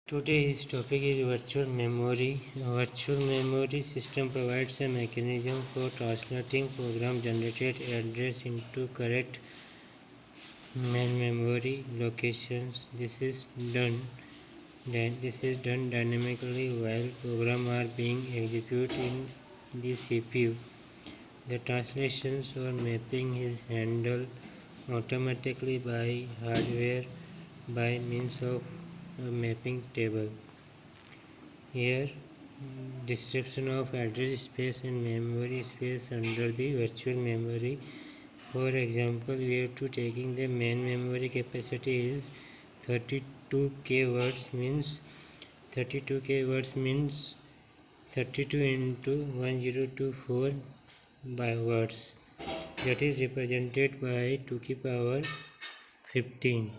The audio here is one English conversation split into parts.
Today's topic is virtual memory. A virtual memory system provides a mechanism for translating program-generated address into correct main memory locations. This is done dynamically while programs are being executed in the CPU. The translations or mapping is handled automatically by hardware by means of a mapping table. Here, description of address space and memory space under the virtual memory. For example, we have to taking the main memory capacity is 32k words means 32 into 1024 by words, that is represented by 2 की power 15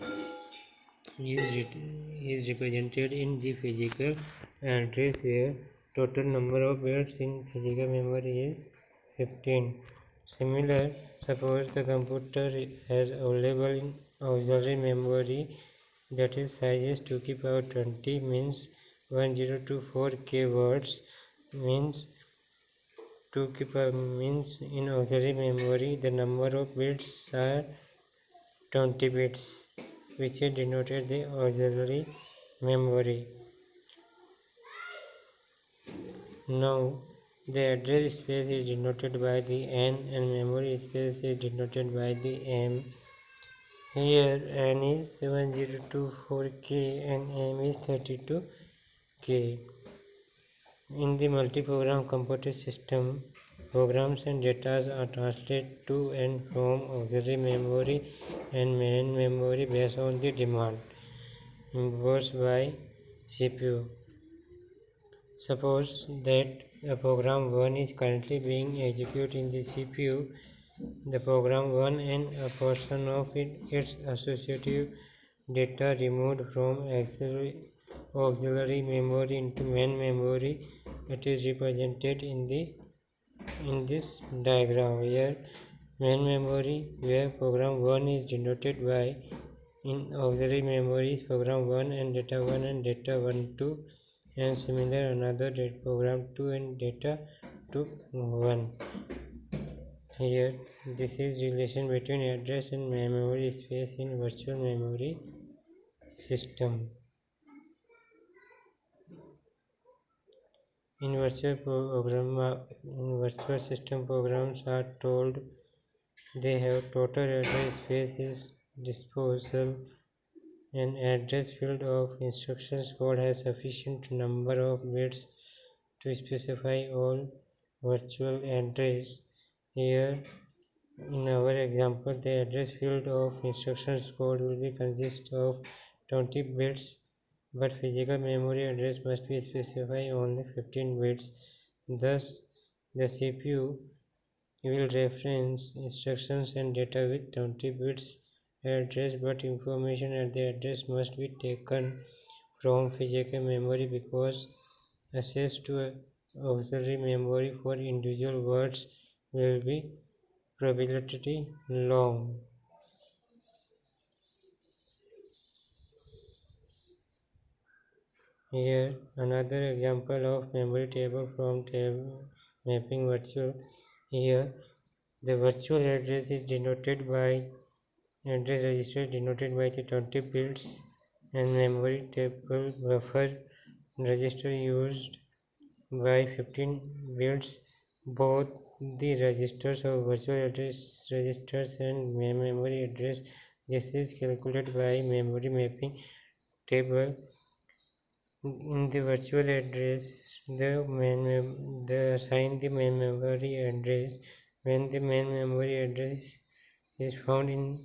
is represented in the physical address where total number of bits in physical memory is 15. Similar, suppose the computer has available in auxiliary memory that is size is 2 की power 20 means 1024k words means 2 की power means in auxiliary memory the number of bits are 20 bits, which is denoted the auxiliary memory. Now, the address space is denoted by the N and memory space is denoted by the M. Here N is 1024k and M is 32k. In the multi-program computer system, programs and data are translated to and from auxiliary memory and main memory based on the demand imposed by CPU. Suppose that a program 1 is currently being executed in the CPU. The program 1 and a portion of its associative data removed from auxiliary memory into main memory. It is represented in this diagram here. Main memory where program 1 is denoted by in auxiliary memory is program 1 and data 1 and data 1 2 and similar another program 2 and data 2 1. Here this is relation between address and memory space in virtual memory system. In virtual system programs are told they have total address space is disposal. An address field of instructions code has sufficient number of bits to specify all virtual address. Here in our example, the address field of instructions code will be consist of 20 bits, but physical memory address must be specified only 15 bits. Thus, the CPU will reference instructions and data with 20 bits address, but information at the address must be taken from physical memory because access to auxiliary memory for individual words will be probability long. Here another example of memory table from table mapping virtual. Here the virtual address is denoted by address register denoted by the 20 bits and memory table buffer register used by 15 bits. Both the registers of virtual address registers and memory address. This is calculated by memory mapping table. In the virtual address, the assign the main memory address. When the main memory address is found in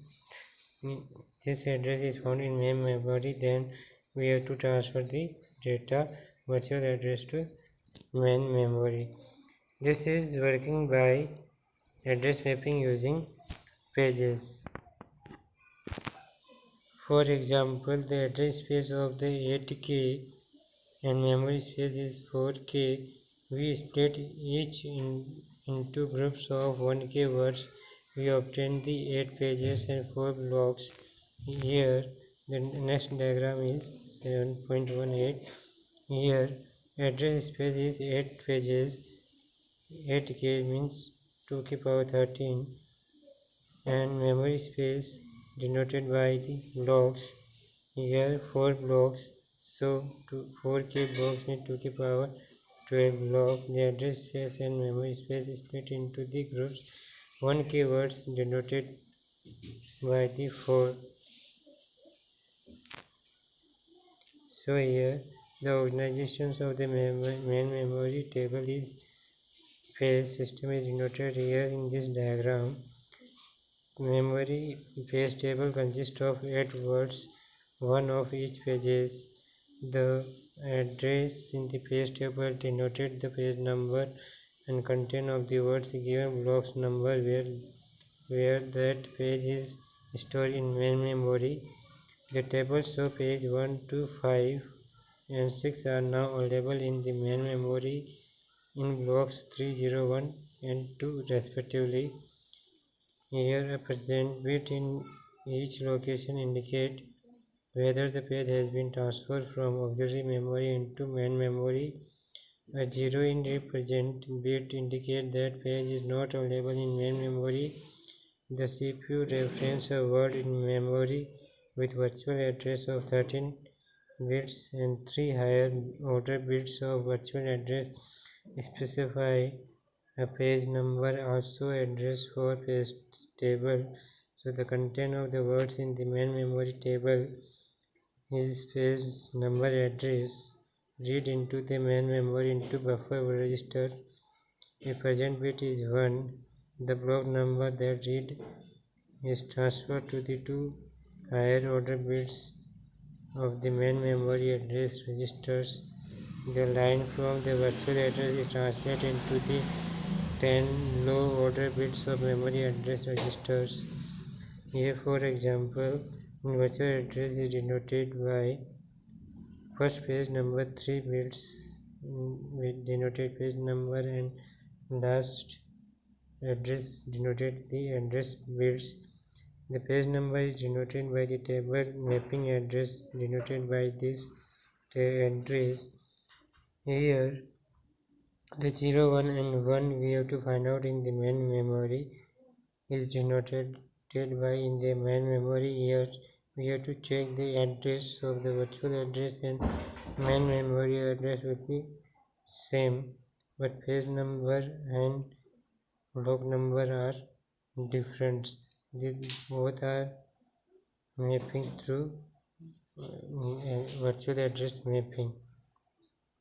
this address is found in main memory, then we have to transfer the data virtual address to main memory. This is working by address mapping using pages. For example, the address space of the 8k and memory space is 4k. We split each into groups of 1k words. We obtain the 8 pages and 4 blocks. Here The next diagram is 7.18. Here address space is 8 pages. 8k means 2 to the power 13, and memory space denoted by the blocks. Here 4 blocks, so 4k blocks means 2 to the power 12 block. The address space and memory space is split into the groups. 1k words denoted by the 4. So here the organizations of the main memory table is page system is denoted here in this diagram. Memory page table consists of 8 words, one of each pages. The address in the page table denoted the page number and content of the words given blocks number where that page is stored in main memory. The table show page 1 to 5 and 6 are now available in the main memory in blocks 3, 0, 1 and 2 respectively. Here a present bit in each location indicate whether the page has been transferred from auxiliary memory into main memory. A 0 in represent bit indicate that page is not available in main memory. The CPU references a word in memory with virtual address of 13 bits and 3 higher order bits of virtual address specify a page number, also address for page table. So the content of the words in the main memory table is page number address. Read into the main memory into buffer register. If present bit is 1, the block number that read is transferred to the 2 higher order bits of the main memory address registers. The line from the virtual address is translated into the 10 low order bits of memory address registers. Here for example, virtual address is denoted by first page number 3 bits with denoted page number and last address denoted the address bits. The page number is denoted by the table mapping address denoted by this address. Here the 0, 1 and 1 we have to find out in the main memory is denoted by in the main memory. Here we have to check the address of the virtual address and main memory address will be same, but page number and block number are different. These both are mapping through virtual address mapping.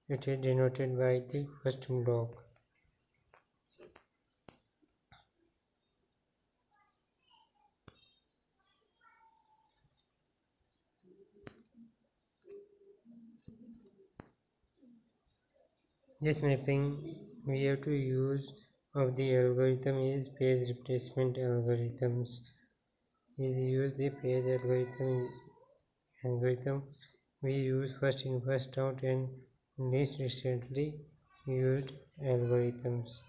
It is denoted by the first block. This mapping we have to use of the algorithm is page replacement algorithms. Is use the page algorithm we use first in first out and least recently used algorithms.